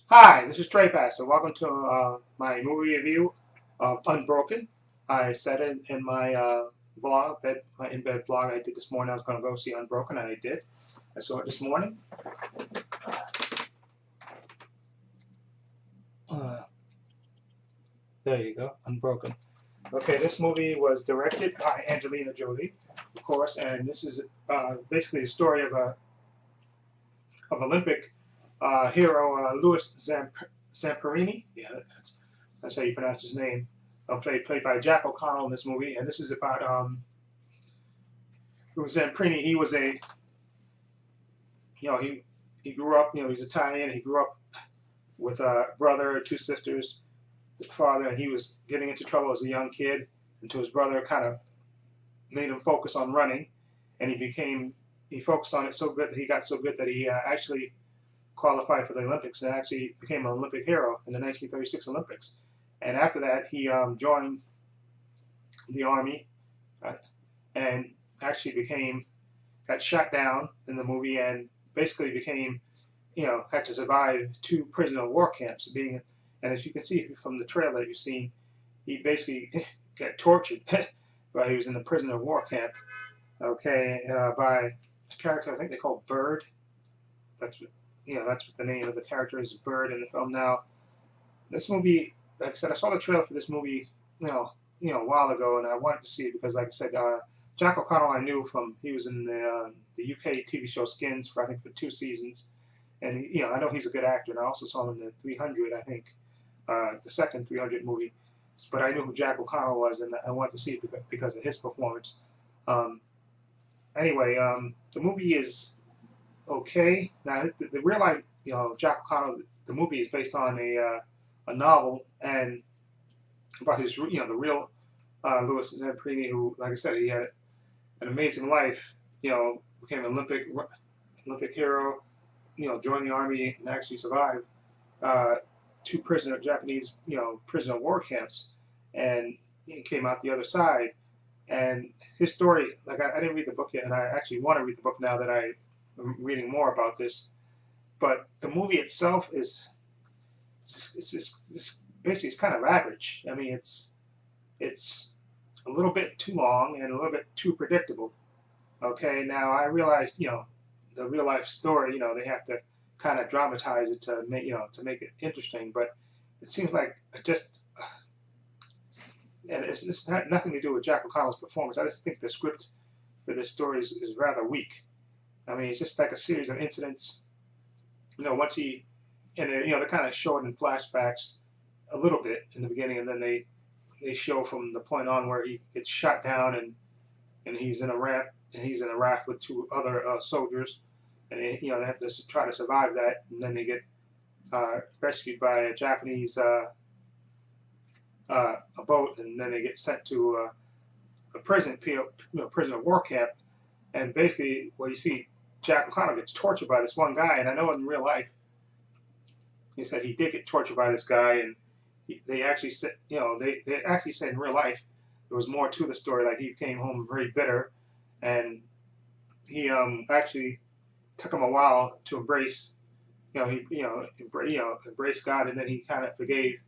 Hi, this is trepacer. Welcome to my movie review of Unbroken. I said it in my vlog, my in-bed vlog I did this morning. I was going to go see Unbroken, and I did. I saw it this morning. Uh, there you go, Unbroken. Okay, this movie was directed by Angelina Jolie, of course, and this is basically the story of Olympic hero Louis Zamperini. Yeah, that's how you pronounce his name. Played by Jack O'Connell in this movie, and this is about Louis Zamperini. He was a he grew up, he's Italian. He grew up with a brother, two sisters, his father, and he was getting into trouble as a young kid until his brother kind of made him focus on running, and he focused on it so good that he got so good that he actually qualified for the Olympics and actually became an Olympic hero in the 1936 Olympics. And after that, he joined the army uh, and actually got shot down in the movie and basically became, had to survive two prisoner of war camps. And as you can see from the trailer that you've seen, he basically got tortured while he was in the prisoner of war camp. Okay, by a character I think they call Bird. That's that's what the name of the character is, Bird in the film. Now, this movie, like I said, I saw the trailer for this movie, a while ago, and I wanted to see it because, like I said, Jack O'Connell I knew from he was in the UK TV show Skins for I think for 2 seasons, and I know he's a good actor, and I also saw him in the 300, I think, the second 300 movie, but I knew who Jack O'Connell was, and I wanted to see it because of his performance. Um, anyway, the movie is okay. Now, the real life, Jack O'Connell, the movie is based on a novel and about his, the real Louis Zamperini, who, like I said, he had an amazing life. Became an Olympic hero. Joined the army and actually survived uh, two Japanese, prisoner of war camps, and he came out the other side. And his story, like I didn't read the book yet, and I actually want to read the book now that I'm reading more about this. But the movie itself is basically it's kind of average. I mean, it's a little bit too long and a little bit too predictable. Okay, now I realized, the real life story, they have to kind of dramatize it to make it interesting. But it seems like and it's had nothing to do with Jack O'Connell's performance. I just think the script for this story is rather weak. I mean, it's just like a series of incidents. Once he, and they kind of show it in flashbacks a little bit in the beginning, and then they show from the point on where he gets shot down and he's in a raft with two other soldiers, and they have to try to survive that, and then they get rescued by a Japanese a boat, and then they get sent to a prison of war camp, and basically, well, you see, Jack O'Connell gets tortured by this one guy, and I know in real life, he said he did get tortured by this guy, and they actually said, they actually said in real life there was more to the story. Like he came home very bitter, and he actually took him a while to embrace, embrace God, and then he kind of forgave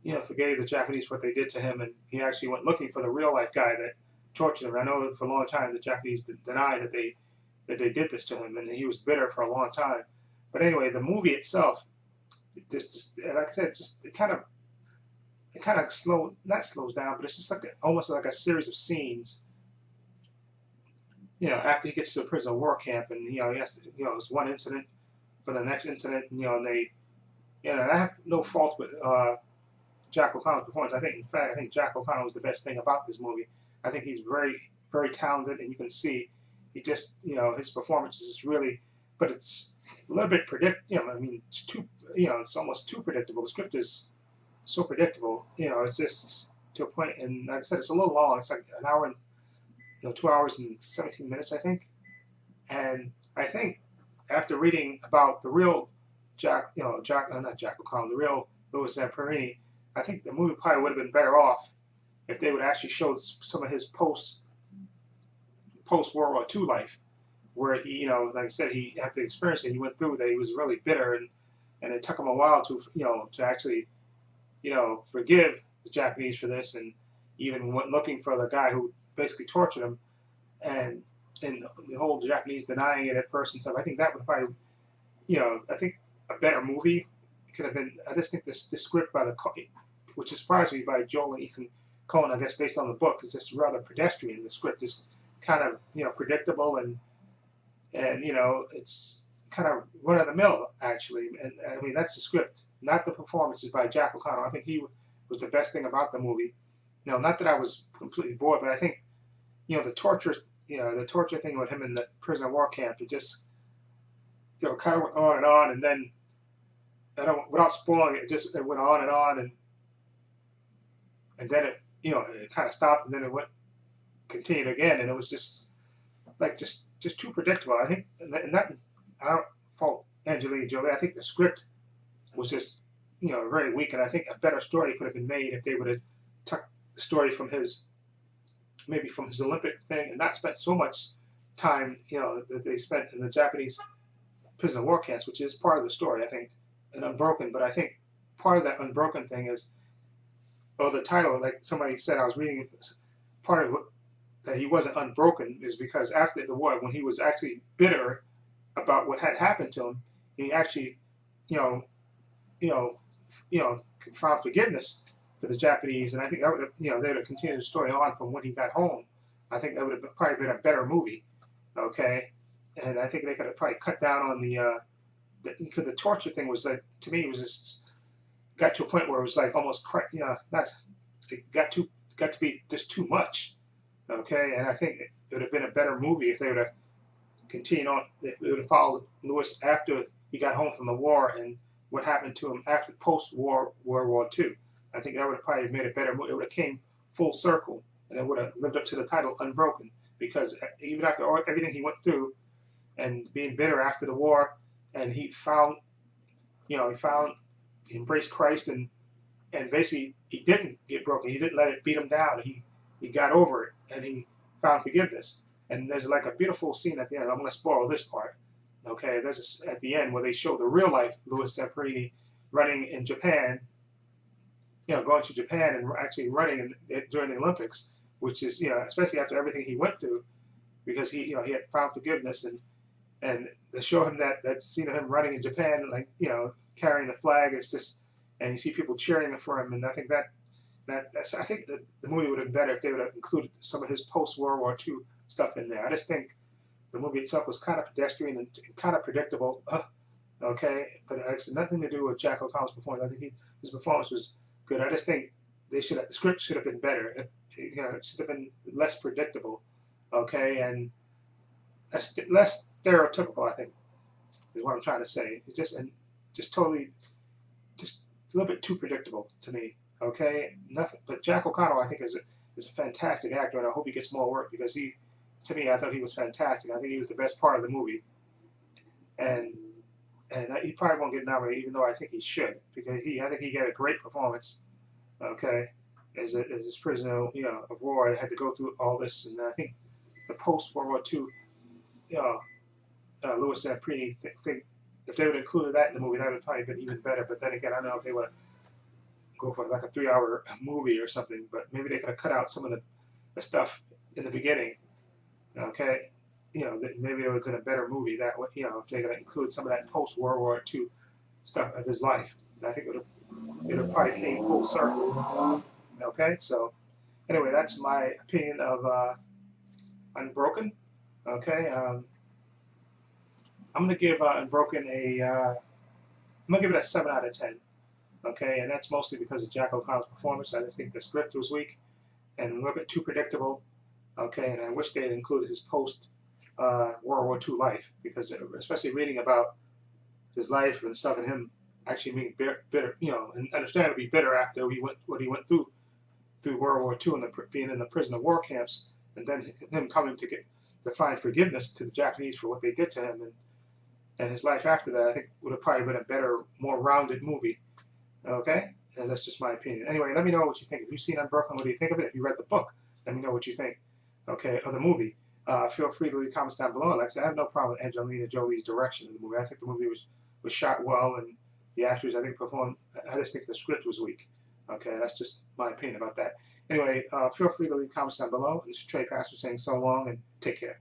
the Japanese for what they did to him, and he actually went looking for the real life guy that tortured him. I know that for a long time the Japanese denied that they did this to him, and he was bitter for a long time. But anyway, the movie itself, just like I said, it kind of not slows down, but it's just like almost like a series of scenes. After he gets to the prison war camp, and he has to, it's one incident for the next incident, and they, and I have no fault with Jack O'Connell's performance. I think Jack O'Connell was the best thing about this movie. I think he's very, very talented, and you can see he just, his performance is really, but it's a little bit I mean, it's almost too predictable. The script is so predictable. It's just to a point, and like I said, it's a little long. It's like an hour and 2 hours and 17 minutes, I think. And I think after reading about the real not Jack O'Connell, the real Louis Zamperini, I think the movie probably would have been better off if they would actually show some of his post World War II life, where he, like I said, he after experiencing he went through that he was really bitter and it took him a while to to actually forgive the Japanese for this, and even went looking for the guy who basically tortured him, and the whole Japanese denying it at first and stuff. I think that would probably, I think a better movie could have been. I just think this script by which surprised me, by Joel and Ethan Coen, I guess based on the book, is just rather pedestrian. The script is kind of predictable, and it's kind of run of the mill actually. And I mean that's the script, not the performances by Jack O'Connell. I think he was the best thing about the movie. Not that I was completely bored, but I think the torture thing with him in the prisoner of war camp, it just kind of went on, and then without spoiling it, it went on, and then it kind of stopped, and then it continued again, and it was just like just too predictable. I think, and that I don't fault Angelina Jolie. I think the script was just very weak, and I think a better story could have been made if they would have took the story from maybe from his Olympic thing, and not spent so much time that they spent in the Japanese prisoner of war camps, which is part of the story, I think, in Unbroken. But I think part of that Unbroken thing is, the title, like somebody said, I was reading, part of what that he wasn't unbroken is because after the war, when he was actually bitter about what had happened to him, he actually, found forgiveness for the Japanese, and I think that would have, they would have continued the story on from when he got home. I think that would have probably been a better movie, okay? And I think they could have probably cut down on because the torture thing was like, to me, it was just got to a point where it was like almost, not, it got to be just too much, okay? And I think it would have been a better movie if they would have continued on. It would have followed Lewis after he got home from the war and what happened to him after post-war World War II. I think that would have probably made a better movie. It would have came full circle, and it would have lived up to the title Unbroken, because even after everything he went through and being bitter after the war, and he he embraced Christ, and basically he didn't get broken. He didn't let it beat him down. He got over it, and he found forgiveness. And there's like a beautiful scene at the end. I'm going to spoil this part. Okay, there's at the end where they show the real life Louis Zamperini running in Japan, going to Japan and actually running during the Olympics, which is, especially after everything he went through, because he had found forgiveness, and they show him that scene of him running in Japan, like, carrying the flag. It's just, and you see people cheering for him, and I think I think the movie would have been better if they would have included some of his post-World War II stuff in there. I just think the movie itself was kind of pedestrian and kind of predictable, okay, but it has nothing to do with Jack O'Connell's performance. I think his performance was good. I just think the script should have been better. It should have been less predictable, okay, and less stereotypical, I think, is what I'm trying to say. It's just totally, just a little bit too predictable to me, okay. Nothing, but Jack O'Connell, I think, is a fantastic actor, and I hope he gets more work, because to me, I thought he was fantastic. I think he was the best part of the movie, and he probably won't get nominated, even though I think he should, because I think he gave a great performance, okay, as his prisoner, of war. That had to go through all this, and I think the post World War II, Louis Zamperini think if they would have included that in the movie, that would have probably been even better. But then again, I don't know if they would go for like a 3-hour movie or something, but maybe they could have cut out some of the stuff in the beginning. Okay, maybe it would have been a better movie that way. If they're going to include some of that post-World War II stuff of his life, and I think it would have probably came full circle. Okay, so anyway, that's my opinion of Unbroken. Okay, I'm going to give Unbroken I'm going to give it a 7 out of 10. Okay, and that's mostly because of Jack O'Connell's performance. I just think the script was weak and a little bit too predictable. Okay, and I wish they had included his post World War II life, because especially reading about his life and stuff, and him actually being bitter, and understandably bitter after what he went through World War II and being in the prisoner of war camps, and then him coming to find forgiveness to the Japanese for what they did to him, and his life after that, I think would have probably been a better, more rounded movie. Okay, and that's just my opinion. Anyway, let me know what you think. If you've seen Unbroken, what do you think of it? If you read the book, let me know what you think. Okay, of the movie. Feel free to leave comments down below. Like I said, I have no problem with Angelina Jolie's direction of the movie. I think the movie was shot well, and the actors, I think, performed. I just think the script was weak. Okay, that's just my opinion about that. Anyway, feel free to leave comments down below. This is Trepacer saying so long and take care.